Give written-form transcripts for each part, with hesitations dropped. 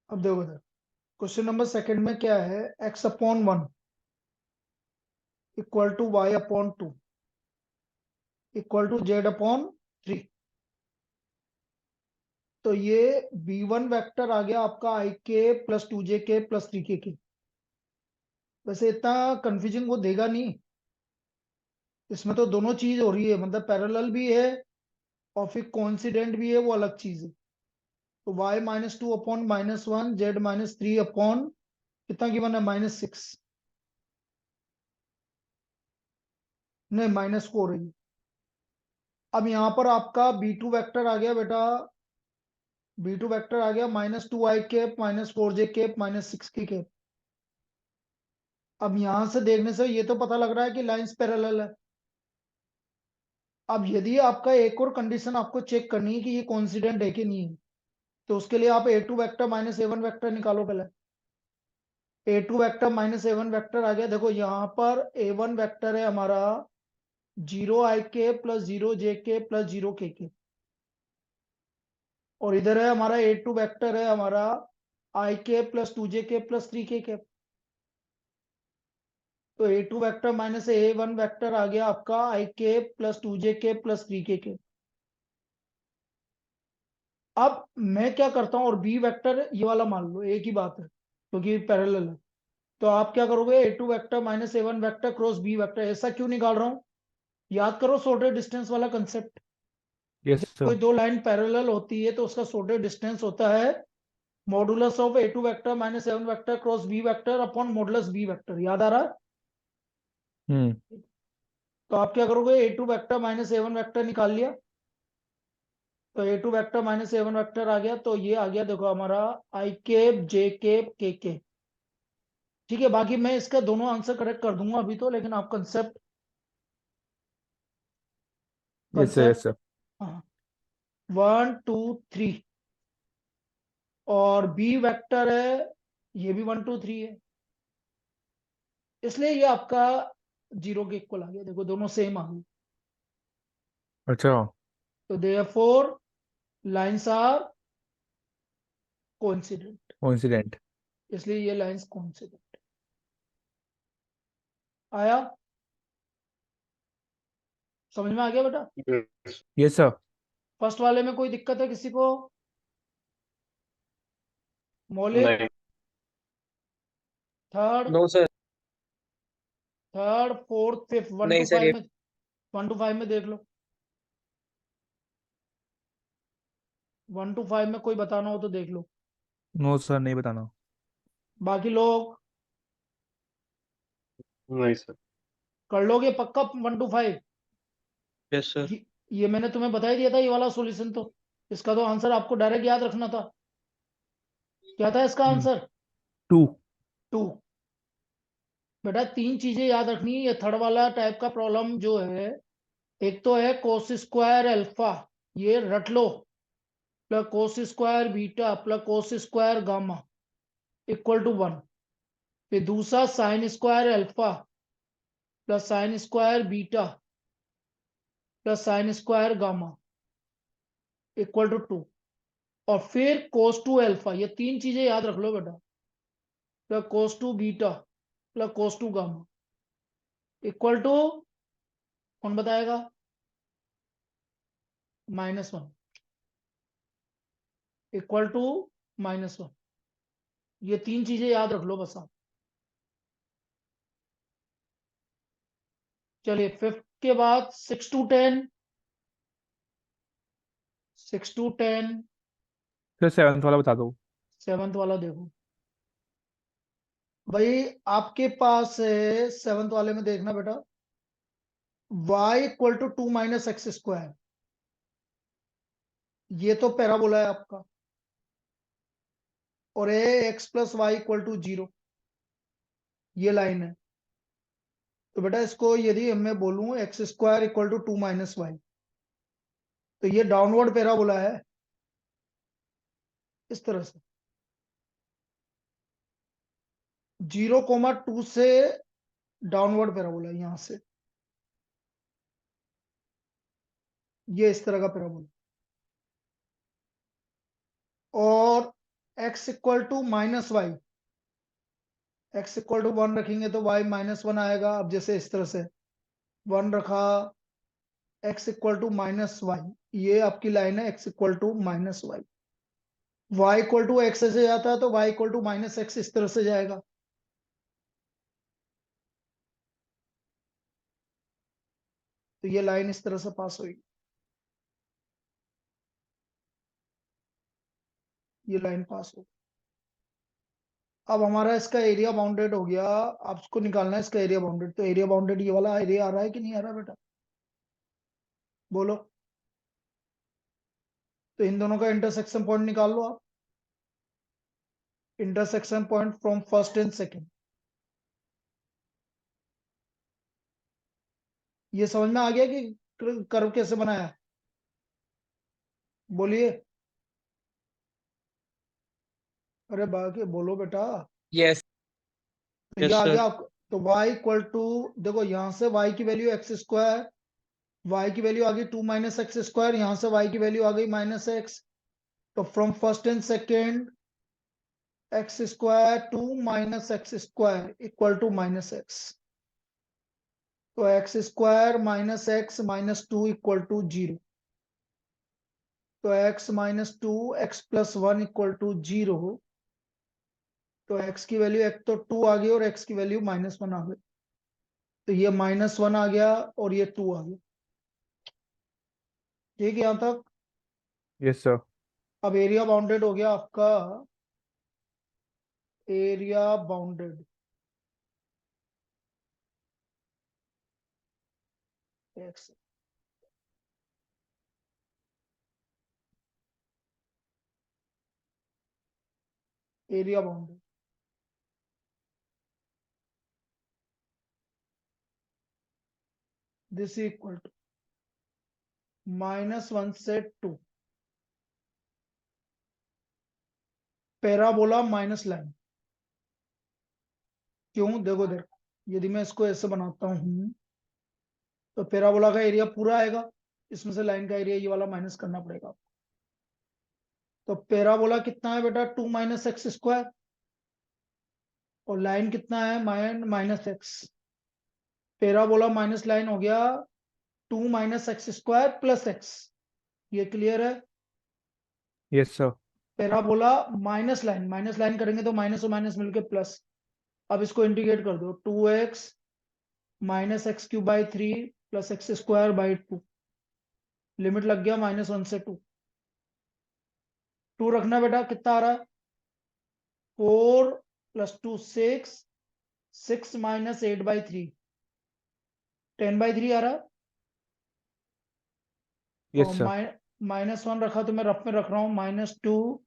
अब देखो इधर, क्वेश्चन नंबर सेकंड में क्या है, x/1 equal to y/2 equal to z/3। तो ये b1 वेक्टर आ गया आपका i k plus 2j k plus 3k के। वैसे इतना कंफ्यूजिंग वो देगा नहीं, इसमें तो दोनों चीज हो रही है, मतलब पैरेलल भी है और फिर कोइंसिडेंट भी है, वो अलग चीज है। तो y-2/-1 z-3 अपॉन कितना गिवन है, -6, नहीं -4 है ये। अब यहाँ पर आपका b2 वेक्टर आ गया बेटा, b2 वेक्टर आ गया -2i cap -4j cap -6k cap. अब यहां से देखने से ये तो पता लग रहा है कि लाइंस पैरेलल है। अब यदि आपका एक और कंडीशन आपको चेक करनी है कि ये कोइंसिडेंट है कि नहीं है, तो उसके लिए आप a2 वेक्टर -a1 वेक्टर निकालो पहले। a2 वेक्टर -a1 वेक्टर आ गया। देखो यहाँ पर a1 वेक्टर है हमारा 0i के प्लस 0j के प्लस 0k के, और इधर है हमारा a2 वेक्टर है हमारा i के प्लस 2j के प्लस 3k के। तो a2 वेक्टर -a1 वेक्टर आ गया आपका i के प्लस 2j के प्लस 3k के। अब मैं क्या करता हूं, और बी वेक्टर ये वाला मान लो, एक ही बात है क्योंकि पैरेलल है। तो आप क्या करोगे, a2 vector -a1 vector cross B vector. ऐसा क्यों निकाल रहा हूं, याद करो शॉर्टेड डिस्टेंस वाला कंसेप्ट। यस जब सर। कोई दो लाइन पैरेलल होती है तो उसका शॉर्टेड डिस्टेंस होता है modulus of a2 vector -a1 vector cross B vector upon modulus B vector. याद आ रहा है। हम्म। तो आप क्या करोगे, a2 वेक्टर -a1 वेक्टर निकाल लिया। तो a2 वेक्टर -a1 वेक्टर आ गया, तो ये आ गया देखो हमारा i cap j cap k के। ठीक है, बाकी मैं इसका दोनों आंसर करेक्ट कर दूंगा अभी तो, लेकिन आप concept yes sir, yes concept sir. हाँ, 1 2 3, और बी वेक्टर है ये भी 1 2 3 है, इसलिए ये आपका 0 के इक्वल आ गया। देखो दोनों सेम आ गए। अच्छा। तो therefore lines are coincident, coincident. इसलिए ये लाइंस कोइंसिडेंट। आया, समझ में आ गया बेटा। Yes sir. फर्स्ट वाले में कोई दिक्कत है किसी को, मौलिक। नहीं। Third, no sir. Third fourth fifth, one नहीं टू सर, फाइव ये में 1 to 5 में देख लो। 1 to 5 में कोई बताना हो तो देख लो। नो सर, नहीं बताना। बाकी लोग नहीं सर। कर लोगे पक्का 1 to 5। Yes sir. ये मैंने तुम्हें बता ही दिया था, ये वाला सॉल्यूशन तो, इसका तो आंसर आपको डायरेक्ट याद रखना था। क्या था इसका आंसर, 2। 2। बेटा तीन चीजें याद रखनी है, ये थर्ड वाला टाइप का प्रॉब्लम जो है, एक तो है कोस स्क्वायर अल्फा, ये रट लो, plus cos square beta plus cos square gamma equal to 1। फिर दूसरा sine square alpha plus sine square beta plus sine square gamma equal to 2। और फिर कोस टू अल्फा, ये तीन चीजें याद रख लो बेटा, plus cos two beta plus cos two gamma equal to, कौन बताएगा, -1 इक्वल टू -1। ये तीन चीजें याद रख लो बस आप। चलिए फिफ्थ के बाद 6 to 10, 6 to 10। फिर सेवन्थ वाला बता दो। सेवंथ वाला देखो भाई, आपके पास है सेवंथ वाले में, देखना बेटा, y इक्वल टू 2 - x², ये तो पैराबोला है आपका, और A x plus Y equal to 0, ये लाइन है। तो बेटा इसको यदि मैं बोलूं x² इक्वल टू 2 - y, तो ये डाउनवर्ड पैराबोला है इस तरह से, 0, 2 से डाउनवर्ड पैराबोला यहां से, ये इस तरह का पैराबोला। और x equal to minus Y, x equal to 1 रखेंगे तो y माइनस 1 आएगा। अब जैसे इस तरह से 1 रखा, x equal to minus Y, ये आपकी लाइन है x equal to minus Y. y equal to X ऐसे जाता है तो y equal to minus X इस तरह से जाएगा। तो ये लाइन इस तरह से पास होगी, ये लाइन पास होगी। अब हमारा इसका एरिया बाउंडेड हो गया, आपको निकालना है इसका एरिया बाउंडेड। तो एरिया बाउंडेड ये वाला एरिया आ रहा है कि नहीं आ रहा बेटा, बोलो। तो इन दोनों का इंटरसेक्शन पॉइंट निकाल लो आप, intersection point from first and second. ये समझ में आ गया कि कर्व कैसे बनाया, बोलिए। अरे बाकी बोलो बेटा। यस। तो ये Yes, आ sir. गया आपको। तो y इक्वल टू, देखो यहां से y की वैल्यू एक्स स्क्वायर, y की वैल्यू आ गई 2 माइनस एक्स स्क्वायर, यहां से y की वैल्यू आ गई माइनस एक्स। तो from first and second X square 2 minus x square equal to minus X. तो X square minus X minus 2 equal to 0। तो x minus 2 X plus 1 equal to 0। तो x की value, एक तो 2 आ गई और x की वैल्यू माइनस 1 आ गई। तो ये माइनस 1 आ गया और ये 2 आ गया। ठीक है यहां तक। Yes sir. अब एरिया बाउंडेड हो गया आपका, area bounded. Area bounded, this equal to -1 से 2, पैराबोला माइनस लाइन। क्यों, देखो देखो, यदि मैं इसको ऐसे बनाता हूं तो पैराबोला का एरिया पूरा आएगा, इसमें से लाइन का एरिया ये वाला माइनस करना पड़ेगा। तो पैराबोला कितना है बेटा, 2 माइनस एक्स स्क्वायर, और लाइन कितना है minus x. Parabola minus line हो गया 2 minus x square plus x. ये क्लियर है। Yes sir. Parabola minus line करेंगे तो माइनस और माइनस मिलके प्लस। अब इसको इंटीग्रेट कर दो, 2x minus x cube by 3 plus x square by 2। Limit लग गया -1 से 2। 2 रखना बेटा, कितना आ रहा है 4 प्लस 2 6, 6 माइनस 8/3 10/3 आ रहा है। और यस सर। -1 रखा तो मैं रफ में रख रहा हूँ, -2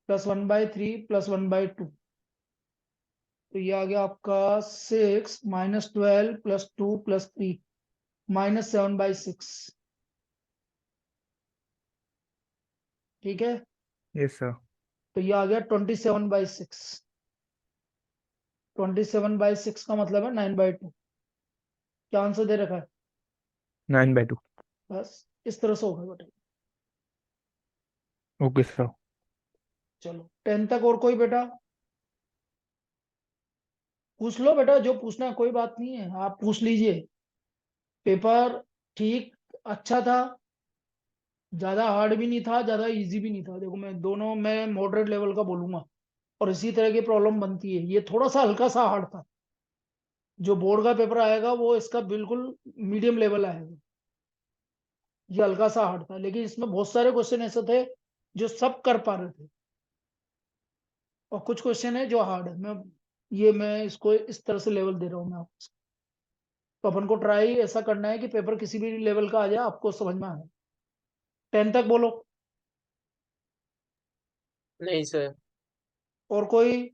प्लस 1/3 प्लस 1/2। तो ये आ गया आपका 6 माइनस 12 प्लस 2 प्लस 3 -7/6। ठीक है। Yes sir. तो ये आ गया 27/6। 27/6 का मतलब है 9/2। क्या आंसर दे रखा है, 9/2। बस इस तरह से होगा बेटा। Okay sir. चलो 10 तक और कोई बेटा, पूछ लो बेटा, जो पूछना है, कोई बात नहीं है, आप पूछ लीजिए। पेपर ठीक, अच्छा था, ज्यादा हार्ड भी नहीं था, ज्यादा इजी भी नहीं था। देखो मैं दोनों में मॉडरेट लेवल का बोलूंगा, और इसी तरह की प्रॉब्लम बनती है। ये थोड़ा सा हल्का सा हार्ड था, जो बोर्ड का पेपर आएगा वो इसका बिल्कुल मीडियम लेवल आएगा। ये हल्का सा हार्ड था, लेकिन इसमें बहुत सारे क्वेश्चन ऐसे थे जो सब कर पा रहे थे, और कुछ क्वेश्चन है जो हार्ड है। मैं इसको इस तरह से लेवल दे रहा हूँ मैं आपको। तो अपन को ट्राई ऐसा करना है कि पेपर किसी भी लेवल का आ जाए, आपको समझ में आए। 10 तक बोलो। नहीं सर। और कोई।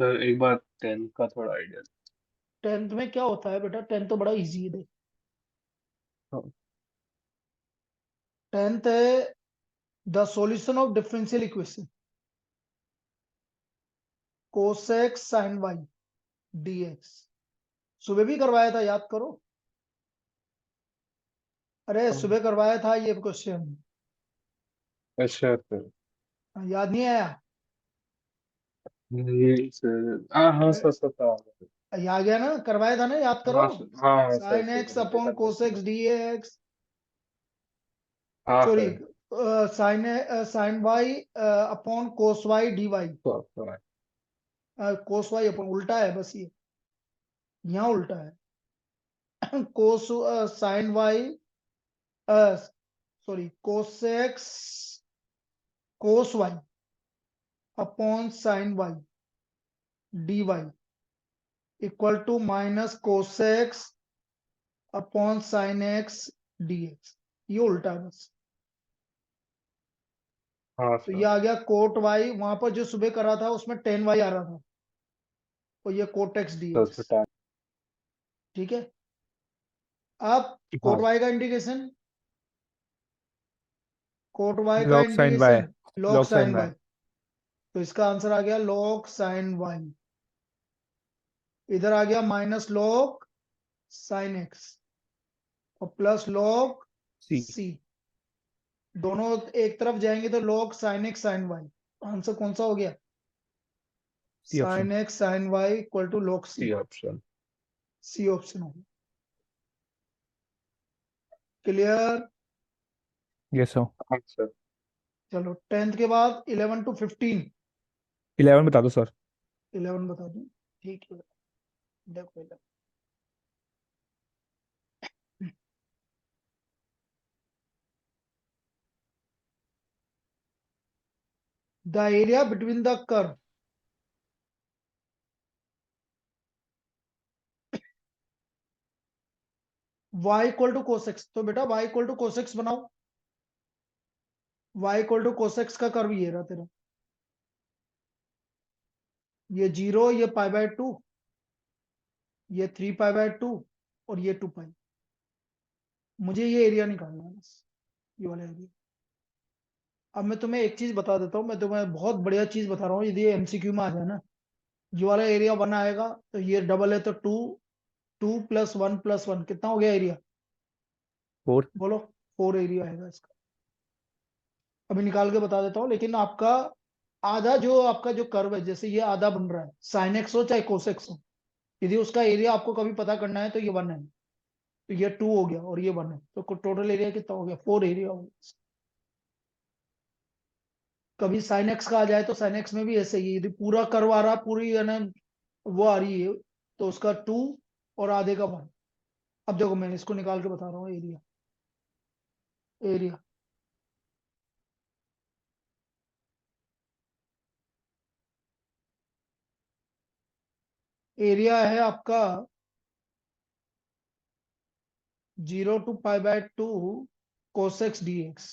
सर एक बार 10 का थोड़ा आइडिया। 10th में क्या होता है बेटा, 10th तो बड़ा इजी है। हाँ 10th है the solution of differential equation, cosec sine Y D X. सुबह भी करवाया था, याद करो। अरे हाँ। सुबह करवाया था ये क्वेश्चन, अच्छा सर। याद नहीं आया। ये सर हाँ सर सर सर ये आ गया ना, करवाया था ना, याद करो। हाँ सर हाँ सर साइन सर एक्स मुझे अपॉन करना कोस एक्स था। डी एक्स, हाँ sorry, sir sine Y upon cos Y D Y, sir cos Y upon, उल्टा है बस ये, यहाँ उल्टा है। Cos sine Y, sorry, cos X cos Y upon sine Y D Y equal to minus cos X upon sine X D X, ये उल्टा है बस। हाँ तो ये सर आ गया कोट वाई, वहां पर जो सुबह करा था उसमें टेन वाई आ रहा था, और ये cot X D sir X, ठीक है। अब हाँ कोट वाई का इंटीग्रेशन, कोट वाई का log sin y, integration log log sin sine y. Y, तो इसका आंसर आ गया लॉग साइन वाई, इधर आ गया माइनस लॉग साइन एक्स और प्लस लॉग C. सी, दोनों एक तरफ जाएंगे तो log sine X sine Y, answer कौन सा हो गया? C option. Sine X sine Y equal to log C, C option C option हो गया। क्लियर? Yes sir. हाँ सर चलो 10th के बाद 11 to 15, 11 बता दो सर. 11 बता दूं, ठीक है। देखो 11, the area between the curve y equal to cos X, तो बेटा y equal to cos X बनाओ, y equal to cos X का कर्व ये रहा तेरा, ये 0, ये पाई बाय 2, ये 3 पाई बाय 2 और ये 2 पाई। मुझे ये एरिया निकालना है बस, ये वाला एरिया। अब मैं तुम्हें एक चीज बता देता हूँ, मैं तुम्हें बहुत बढ़िया चीज बता रहा हूँ, यदि ये एमसीक्यू में आ जाए ना, ये वाला एरिया 1 आएगा, तो ये डबल है तो 2, 2 प्लस 1 कितना हो गया एरिया? 4. बोलो, 4 एरिया आएगा इसका। अभी निकाल के बता देता हूँ, लेकिन आपका आधा, जो आपका जो कर्व है, जैसे ये आधा बन रहा है, साइन एक्स हो चाहे कोस एक्स हो, यदि उसका एरिया आपको कभी पता करना है तो ये 1 है, तो ये 2 हो गया और ये 1 है, तो टोटल एरिया कितना हो गया? 4 एरिया हो गया। कभी साइन एक्स का आ जाए तो साइन एक्स में भी ऐसे ही, यदि पूरा कर्व आ रहा, पूरी यानी वो आ रही है, तो उसका 2 और आधे का 1। अब देखो मैं इसको निकाल के बता रहा हूँ, एरिया, एरिया एरिया है आपका 0 to pi bye 2 cos X D X,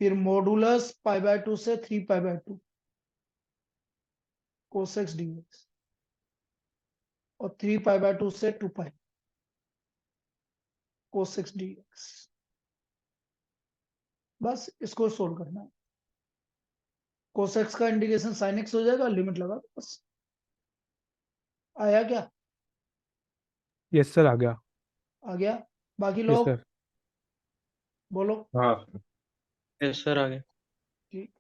फिर मॉडुलस पाई बाय 2 से 3 pi by 2 cos X D X, और 3 पाई बाय 2 से 2 pi cos X D X. बस इसको सोल्व करना है, कोस एक्स का इंटीग्रेशन साइन एक्स हो जाएगा, लिमिट लगा दो बस। आया क्या? Yes sir आ गया. आ गया? बाकी Yes लोग sir. बोलो। हाँ सर यस सर आ गया। ठीक,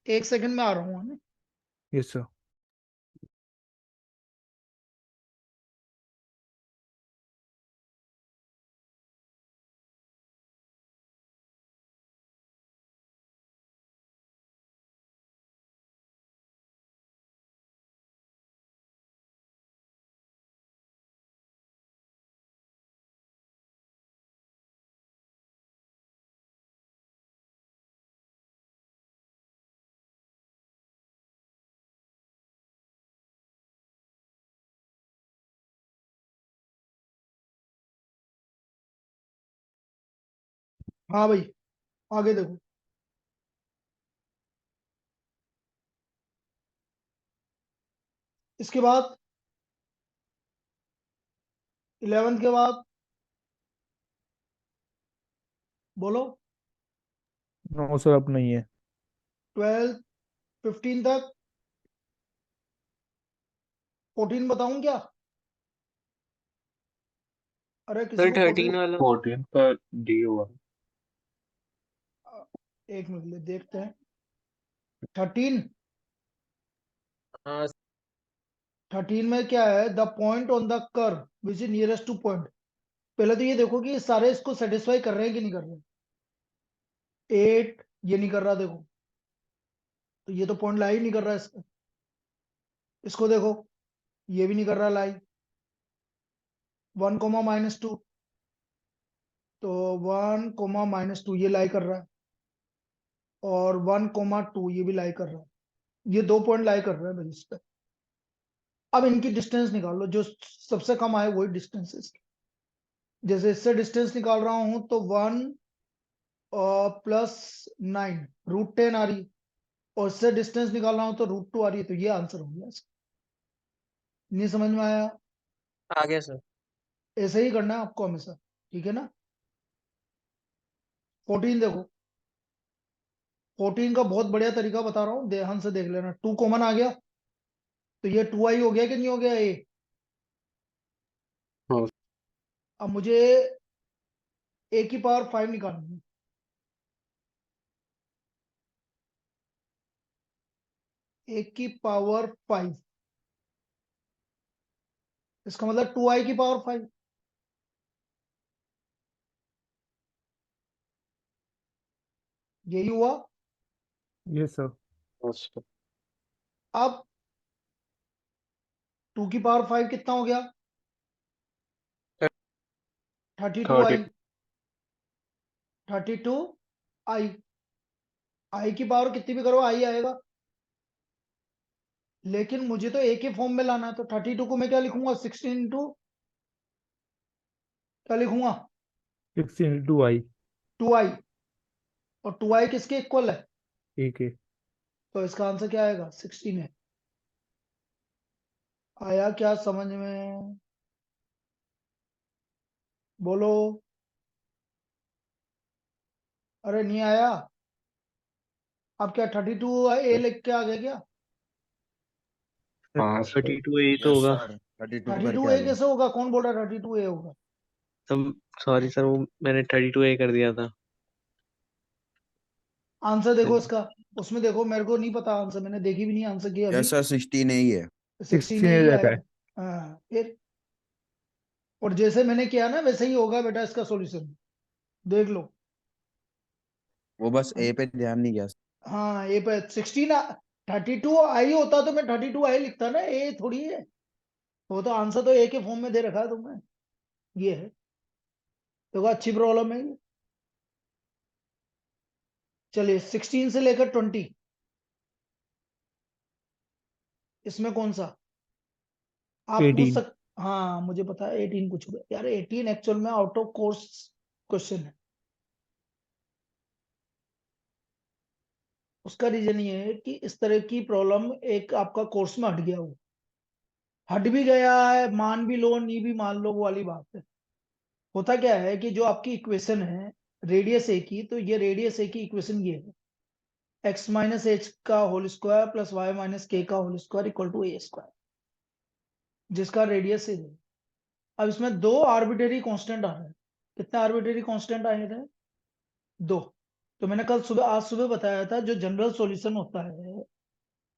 एक सेकंड में आ रहा हूँ, है ना? Yes sir. हाँ भाई, आगे देखो, इसके बाद 11 के बाद बोलो, No sir अब नहीं है. 12 15 तक, 14 बताऊं क्या? अरे किसी सर को 14, 13 वाला। 14 का डी हुआ एक मिनट लिए देखते हैं। 13 हाँ 13 में क्या है, the point on the curve which is nearest two point. पहले तो ये देखो कि ये सारे इसको सेटिस्फाई कर रहे हैं कि नहीं कर रहे हैं। 8 ये नहीं कर रहा, देखो तो ये तो पॉइंट लाई नहीं कर रहा इसका। इसको देखो, ये भी नहीं कर रहा लाई। 1 कोमा -2, तो 1 कोमा -2 ये लाई कर रहा है, और 1 कोमा 2 ये भी लाई कर रहा है। ये 2 पॉइंट लाई कर रहे हैं भाई इस पे। अब इनकी डिस्टेंस निकाल लो, जो सबसे कम आए वही डिस्टेंस है इसकी। जैसे इससे डिस्टेंस निकाल रहा हूं तो 1 +9 √10 आ रही, और इससे डिस्टेंस निकाल रहा हूं तो √2 आ रही है। तो ये आंसर हो गया इसका। नहीं समझ में आया? आ गया सर। ऐसे ही करना है आपको हमेशा, ठीक है ना। 14 देखो, 14 का बहुत बढ़िया तरीका बता रहा हूँ, ध्यान से देख लेना। 2 कॉमन आ गया, तो ये 2i हो गया कि नहीं हो गया ये। हाँ अब मुझे a की पावर 5 निकालनी है। a की पावर 5, इसका मतलब 2i की पावर 5। यही हुआ। Yes sir. हाँ सर। अब 2 की पावर 5 कितना हो गया, 32i। 30 32i, i की पावर कितनी भी करो i आएगा, लेकिन मुझे तो a के फॉर्म में लाना है। तो 32 को मैं क्या लिखूंगा, 16 इंटू क्या लिखूंगा, 16 × I 2i। और 2i किसके इक्वल है, ठीक है। तो इसका आंसर क्या आएगा, 16 है। आया क्या समझ में, बोलो। अरे नहीं आया। अब क्या 32a लिख के आ गया क्या। हाँ सर। 32A तो यस होगा। सर, 32 करके आ 32a गया। कैसे होगा, कौन बोल रहा है 32a होगा। तब सॉरी सर, वो मैंने 32A कर दिया था। आंसर देखो इसका, उसमें देखो, मेरे को नहीं पता आंसर, मैंने देखी भी नहीं आंसर की अभी। यस सर, 16 ही है। 16 16 ही रखा आएगा। है। हाँ फिर, और जैसे मैंने किया ना वैसे ही होगा बेटा इसका सॉल्यूशन, देख लो। वो बस ए पे ध्यान नहीं गया। हाँ ए पे 16, 32i होता तो मैं 32i लिखता ना, ए थोड़ी है। वो तो आंसर तो ए के फॉर्म में दे रखा है तुमने, ये है। देखो अच्छी प्रॉब्लम है ये। चलिए 16 से लेकर 20, इसमें कौन सा आप पूछ 18। हाँ मुझे पता है 18 कुछ हुआ यार। 18 एक्चुअल में आउट ऑफ कोर्स क्वेश्चन है। उसका रीजन ये है कि इस तरह की प्रॉब्लम एक आपका कोर्स में हट गया, वो हट भी गया है, मान भी लो नहीं भी मान लो, वो वाली बात है। होता क्या है कि जो आपकी इक्वेशन है रेडियस ए की, तो ये रेडियस ए की इक्वेशन ये है, x-h का होल स्क्वायर प्लस y-k का whole square equal to a square, जिसका रेडियस है। अब इसमें दो आर्बिट्रेरी कांस्टेंट आ रहे हैं। कितने आर्बिट्रेरी कांस्टेंट आए थे, दो। तो मैंने कल सुबह, आज सुबह बताया था, जो जनरल सॉल्यूशन होता है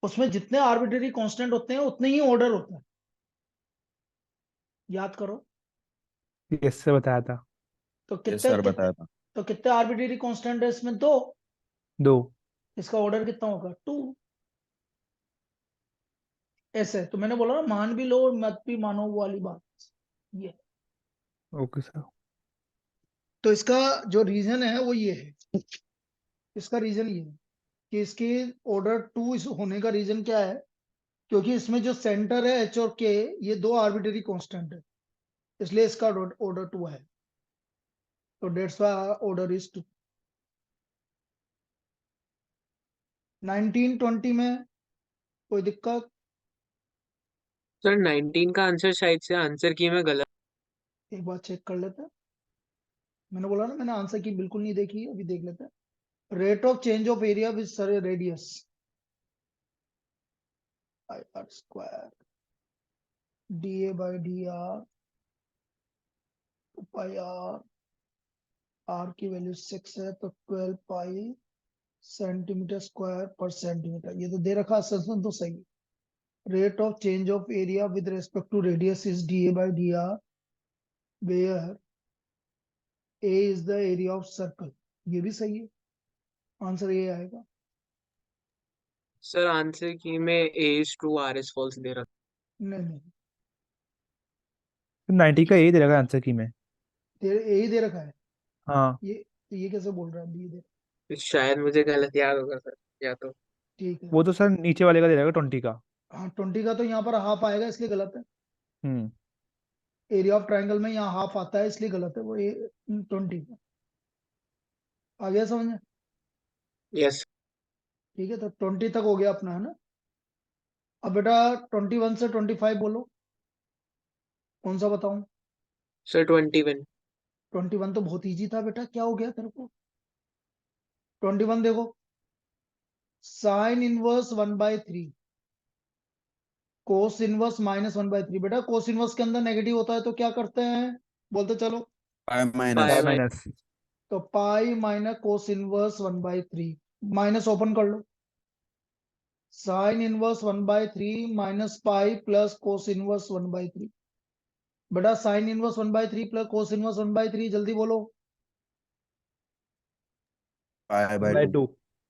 उसमें जितने आर्बिट्रेरी कांस्टेंट होते हैं उतने ही ऑर्डर होता है, याद करो। यस सर बताया था। तो यस कितने सर, कितने बताया था। तो कितने आर्बिट्रेरी कांस्टेंट है इसमें, दो। 2। इसका ऑर्डर कितना होगा, 2। ऐसे तो मैंने बोला ना, मान भी लो और मत भी मानो, वो वाली बात ये। Okay sir. तो इसका जो रीजन है वो ये है, इसका रीजन ये है कि इसकी ऑर्डर 2 होने का रीजन क्या है, क्योंकि इसमें जो सेंटर है एच और के, ये दो आर्बिट्रेरी कांस्टेंट है, इसलिए इसका ऑर्डर 2 है। तो डेट्स व्हाई ऑर्डर इज 2। 19 20 में कोई दिक्कत, सर 19 का आंसर शायद से आंसर की मैं गलत। एक बार चेक कर लेते हैं। मैंने बोला ना, मैंने आंसर की बिल्कुल नहीं देखी, अभी देख लेते हैं। Rate of change of area with sir radius, I R square D A by D R, pi R, R की वैल्यू 6 है तो 12 पाई सेंटीमीटर स्क्वायर पर सेंटीमीटर, ये तो दे रखा असम्पशन तो सही है। Rate of change of area with respect to radius is dA by dr, where A is the area of circle, ये भी सही है, आंसर ये आएगा। सर आंसर की में A is true R is false दे रखा। नहीं नहीं, 90 का यही दे रखा आंसर की में। A ही दे रखा है, हाँ ये कैसे बोल रहा है B दे, शायद मुझे गलत याद होगा सर, या तो ठीक है। वो तो सर नीचे वाले का दे रखा 20 का। हाँ 20 का तो यहाँ पर हाफ आएगा इसलिए गलत है, हम्म। एरिया ऑफ ट्रायंगल में यहाँ हाफ आता है इसलिए गलत है, वो 20 का। आ गया समझ में? यस ठीक है, तो 20 तक हो गया अपना, है ना। अब बेटा 21 से 25 बोलो, कौन सा बताऊं? सर 21। 21 तो बहुत इजी था बेटा, क्या हो गया तेरे को? 21 देखो, साइन इनवर्स 1/3, कोस इनवर्स -1/3। बेटा कोस इनवर्स के अंदर नेगेटिव होता है तो क्या करते हैं, बोलते चलो। Pi pi minus minus. तो pi minus cos inverse 1/3, minus open कर लो, sine inverse 1/3 minus pi plus cos inverse 1/3। बेटा sine inverse 1/3 plus cos inverse 1/3, जल्दी बोलो। Pi by bye 2 2।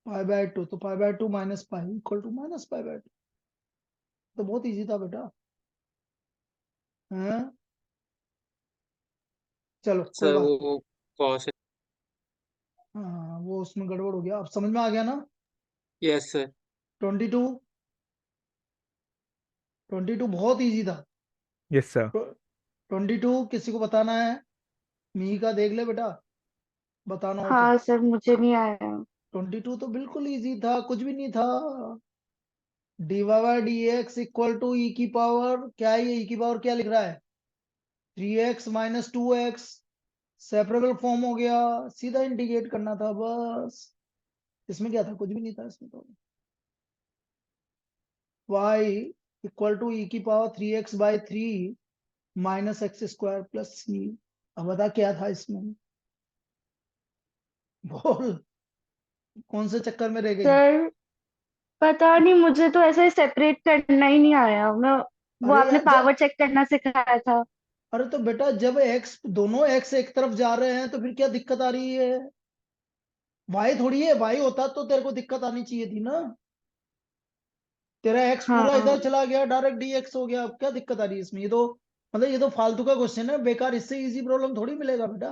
पाई/2, तो pi minus pi equal to minus pi, तो बहुत easy था बेटा, हैं? चलो कोई सर बात, वो cos हाँ वो उसमें गड़बड़ हो गया, अब समझ में आ गया ना। यस सर 22, 22 बहुत इजी था। Yes sir. 22 किसी को बताना है? मी का देख ले बेटा, बताना हो तो। हाँ सर, मुझे नहीं आया। 22 तो बिल्कुल इजी था, कुछ भी नहीं था। dy/dx इक्वल टू ई की पावर क्या है, ये ई की पावर क्या लिख रहा है, 3x minus 2x, separable form हो गया, सीधा इंटीग्रेट करना था बस। इसमें क्या था, कुछ भी नहीं था इसमें तो। y इक्वल टू ई की power 3x/3 minus x² plus c। अब बता क्या था इसमें, बोल, कौन से चक्कर में रह गई? सर पता नहीं, मुझे तो ऐसे सेपरेट करना ही नहीं आया। मैं वो अरे आपने यार पावर चेक करना सिखाया था। अरे तो बेटा जब दोनों x एक तरफ जा रहे हैं तो फिर क्या दिक्कत आ रही है? y थोड़ी है, y होता तो तेरे को दिक्कत आनी चाहिए थी ना। तेरा x पूरा हाँ इधर चला गया, डायरेक्ट dx हो गया, अब क्या दिक्कत आ रही है इसमें? ये तो मतलब ये तो फालतू का क्वेश्चन है बेकार, इससे इजी प्रॉब्लम थोड़ी मिलेगा बेटा।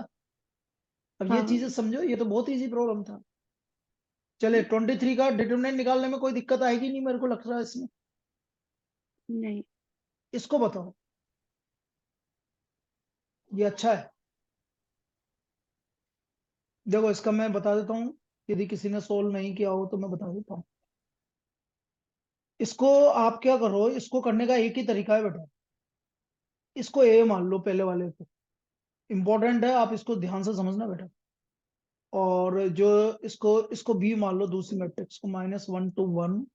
अब ये हाँ। चीजें समझो, ये तो बहुत इजी प्रॉब्लम था। चले 23 का डिटरमिनेंट निकालने में कोई दिक्कत आएगी नहीं मेरे को लग रहा है इसमें। नहीं। इसको बताओ, ये अच्छा है। देखो इसका मैं बता देता हूँ, यदि किसी ने सोल्व नहीं किया हो तो मैं बता देता हूँ। इसको आप क्या करो, इसको करने का एक ही तरीका है बेटा, इसको ए मान लो पहले वाले को, इंपॉर्टेंट है, आप इसको ध्यान से समझना बेटा। और जो इसको इसको बी मान लो, दूसरी मैट्रिक्स को -1 to 1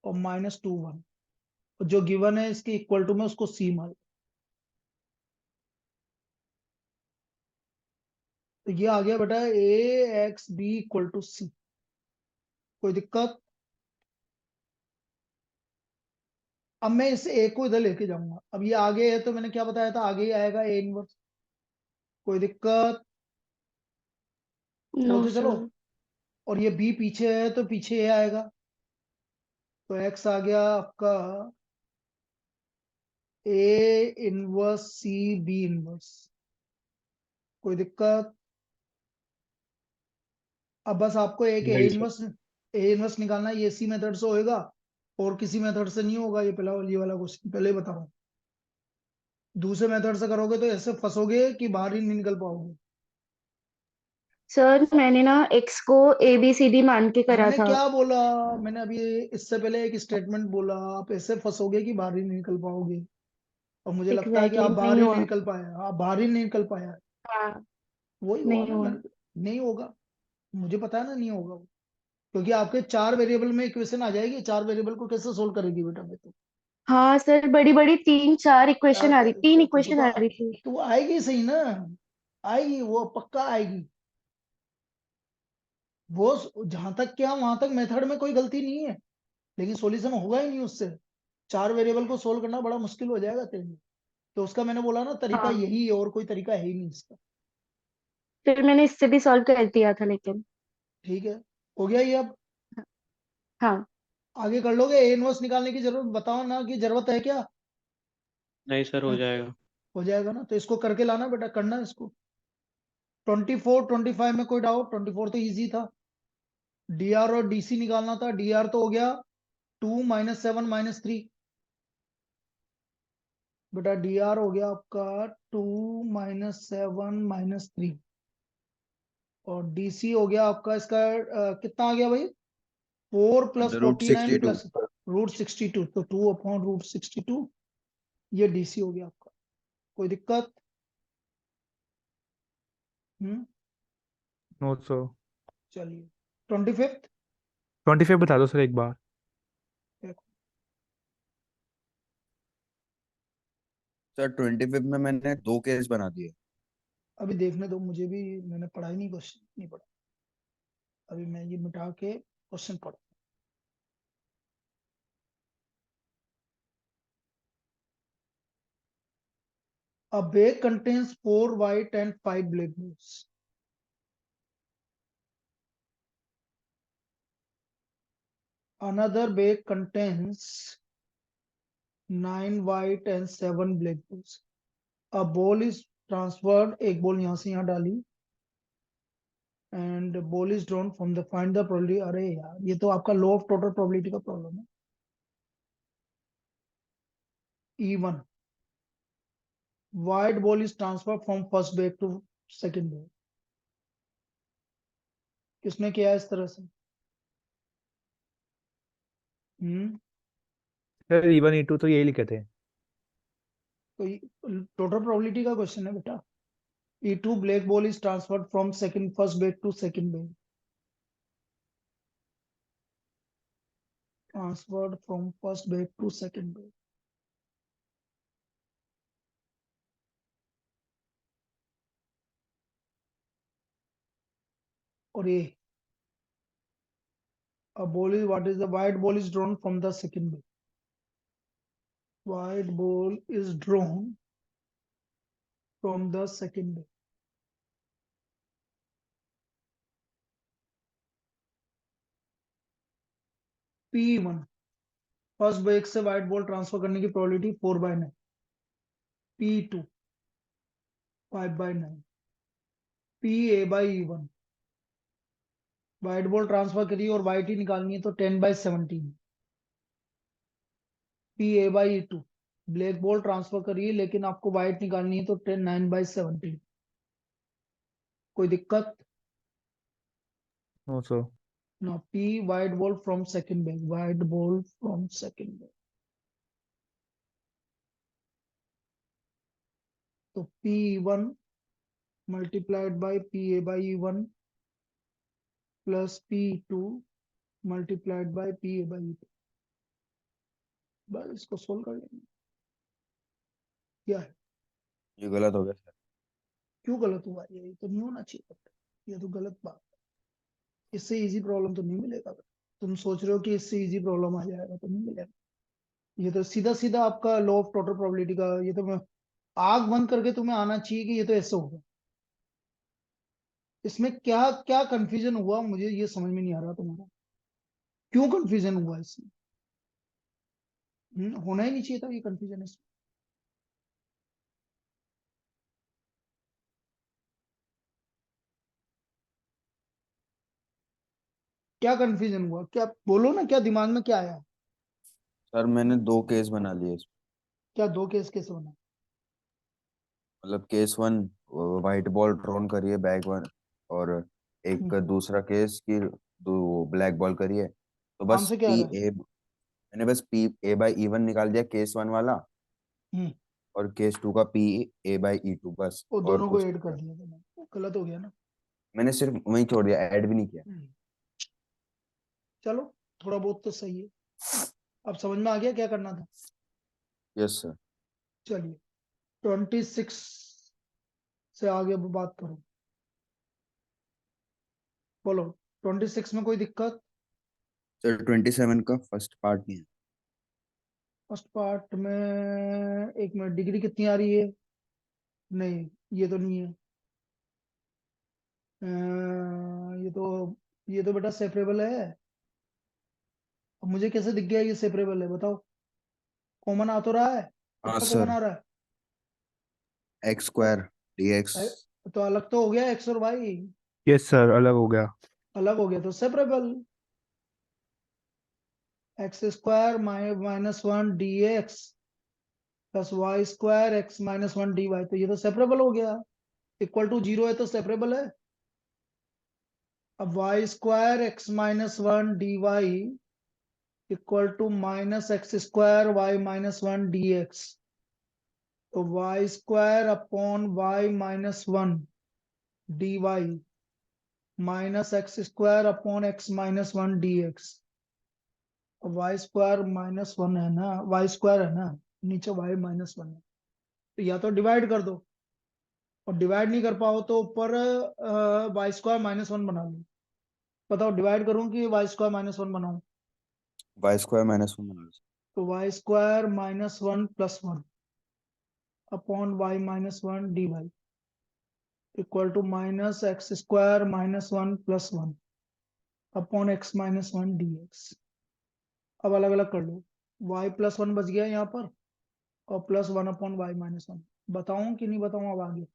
और -2 1, और जो गिवन है इसके इक्वल टू में उसको सी मान लो। तो ये आ गया बेटा AXB = C। कोई दिक्कत? अब मैं इस ए को इधर लेके जाऊंगा, अब ये आगे है तो मैंने क्या बताया था, आगे ही आएगा A इनवर्स। कोई दिक्कत? नो बोलते चलो। सर। और ये बी पीछे है तो पीछे ए आएगा, तो एक्स आ गया आपका A 1C B 1। कोई दिक्कत? अब बस आपको एक नहीं सर। ए इनवर्स निकालना है, ये सी मेथड से होएगा और किसी मेथड से नहीं होगा, ये वाला क्वेश्चन पहले ही बता रहा हूँ। दूसरे मेथड से करोगे तो ऐसे फंसोगे कि बाहर ही नहीं निकल पाओगे। सर मैंने ना एक्स को ABCD मान के करा मैंने था। क्या बोला, मैंने अभी इससे पहले एक स्टेटमेंट बोला, आप ऐसे फंसोगे कि बाहर ही नहीं निकल पाओगे। और मुझे लगता है कि आप बाहर नहीं ही नहीं हुआ। निकल पाए, आप बाहर ही नहीं निकल पाया। हाँ। वही हुआ नहीं ना, हुआ। नहीं होगा, मुझे पता है ना नहीं होगा वो। क्योंकि आपके 4 वेरिएबल में इक्वेशन आ जाएगी, 4 वेरिएबल को कैसे सोल्व करेगी बेटा मैं हाँ सर, बड़ी बड़ी 3 4 इक्वेशन आ रही, 3 तो, इक्वेशन आ रही थी। तो आएगी सही ना, आएगी वो पक्का आएगी। वो जहां तक क्या वहां तक मेथड में कोई गलती नहीं है, लेकिन सॉल्यूशन होगा ही नहीं उससे। 4 वेरिएबल को सोल्व करना बड़ा मुश्किल हो जाएगा तेरे लिए। तो उसका मैंने बोला ना तरीका हाँ, यही है, और कोई तरीका है ही नहीं इसका। फिर मैंने इससे भी सॉल्व कर दिया था लेकिन। ठीक है, हो गया ये। अब हाँ। आगे कर लोगे? ए इनवर्स निकालने की जरूरत, बताओ ना कि जरूरत है क्या? नहीं सर, हो जाएगा। हो जाएगा ना, तो इसको करके लाना बेटा, करना इसको। 24 25 में कोई डाउट? 24 तो इजी था। डीआर और डीसी निकालना था। डीआर तो हो गया 2 -7 -3। बेटा डीआर हो गया आपका 2 -7 -3, और डीसी हो गया आपका इसका कितना आ गया भाई? 4 + रूट 49 62। + √62, तो 2/√62 ये डीसी हो गया आपका। कोई दिक्कत? No sir. चलिए 25। 25 बता दो सर एक बार। सर 25 में मैंने 2 केस बना दिए। अभी देखने दो मुझे भी, मैंने पढ़ा ही नहीं, क्वेश्चन नहीं पढ़ा। अभी मैं ये मिटा के क्वेश्चन पढ़। A bag contains 4 white and 5 black balls. Another bag contains 9 white and 7 black balls. A ball is transferred, एक बॉल यहां से यहां डाली, and ball is drawn from the find the probability। अरे यार ये तो आपका लॉ ऑफ टोटल प्रोबेबिलिटी का प्रॉब्लम है। E1, white ball is transferred from first bag to second bag। किसने किया है इस तरह से? सर E1 E2 तो यही लिखे थे। तो टोटल प्रोबेबिलिटी का क्वेश्चन है बेटा। E2 black ball is transferred from first bag to second bag। Transferred from first bag to second bag। और ये a ball is, what is the white ball is drawn from the second bag। White ball is drawn from the second bag। P1, first bag से white ball transfer करने की probability 4/9। P2 5/9। PA/E1, white ball transfer करी और white ही निकालनी है तो 10/17। PA/E2, black ball transfer करिए लेकिन आपको व्हाइट निकालनी है तो 9/17। कोई दिक्कत? No sir. Now P white ball from second bag, white ball from second bag। तो P1 multiplied by PA/E1 plus P2 multiplied by PA/E2। बस इसको सोल्व कर लेंगे। क्या है? ये गलत हो गया सर। क्यों गलत हुआ? ये तो नहीं होना चाहिए, ये तो गलत बात है। इससे इजी प्रॉब्लम तो नहीं मिलेगा। तुम सोच रहे हो कि इससे इजी प्रॉब्लम आ जाएगा, तो नहीं मिलेगा। ये तो सीधा सीधा आपका लॉ ऑफ टोटल प्रोबेबिलिटी का, ये तो मैं आग बंद करके तुम्हें आना चाहिए कि ये तो ऐसे होगा। इसमें क्या क्या कंफ्यूजन हुआ मुझे ये समझ में नहीं आ रहा तुम्हारा, क्यों कंफ्यूजन हुआ इसमें? होना ही नहीं चाहिए था ये कंफ्यूजन इसमें। क्या कंफ्यूजन हुआ? क्या बोलो ना, क्या दिमाग में क्या आया? सर मैंने 2 केस बना लिए इसमें। क्या दो केस कैसे बना? मतलब केस 1 वाइट बॉल ड्रॉन करिए बैग 1, और एक दूसरा केस की 2 ब्लैक बॉल करिए। तो बस आंसर क्या आ पी रहा है? ए मैंने बस PA/E1 निकाल दिया केस 1 वाला, हम्म और केस 2 का PA/E2 बस, वो और दोनों को कुछ ऐड कर नहीं। दिया तुमने, वो गलत हो गया ना। मैंने सिर्फ वही छोड़ दिया, ऐड भी नहीं किया। हम्म, चलो थोड़ा बहुत तो सही है। अब समझ में आ गया क्या करना था? Yes sir. चलिए 26 से आगे बात करो। बोलो 26 में कोई दिक्कत? सर 27 का फर्स्ट पार्ट नहीं है। फर्स्ट पार्ट में एक मिनट, डिग्री कितनी आ रही है? नहीं, ये तो नहीं है। ये तो बेटा सेपरेबल है। अब मुझे कैसे दिख गया ये सेपरेबल है, बताओ? कॉमन आ तो रहा है, हाँ कितना कॉमन सर, आ रहा है? X square dx। तो अलग तो हो गया एक्स और वाई, यस सर, अलग हो गया। अलग हो गया तो separable. X square minus one D X plus Y square x minus one D Y, तो ये तो सेपरेबल हो गया। इक्वल टू 0 है तो सेपरेबल है। अब y square x minus one D Y equal to minus x square y minus one D x, तो Y square upon Y minus one D y minus x square upon x minus one D x. Y square minus one है ना, Y square है ना, नीचे Y minus one है, तो या तो डिवाइड कर दो, और डिवाइड नहीं कर पाओ तो ऊपर वाई स्क्वायर माइनस वन बना लो। बताओ डिवाइड करूं कि वाई स्क्वायर माइनस वन बनाऊं? वाई स्क्वायर -1 बना लो। तो Y square minus one plus one upon Y minus one D Y equal to minus x square minus one plus one upon x minus one D X. अब अलग अलग कर लो, Y plus one बच गया यहाँ पर, और plus one upon Y minus one. बताऊं कि नहीं बताऊं अब आगे?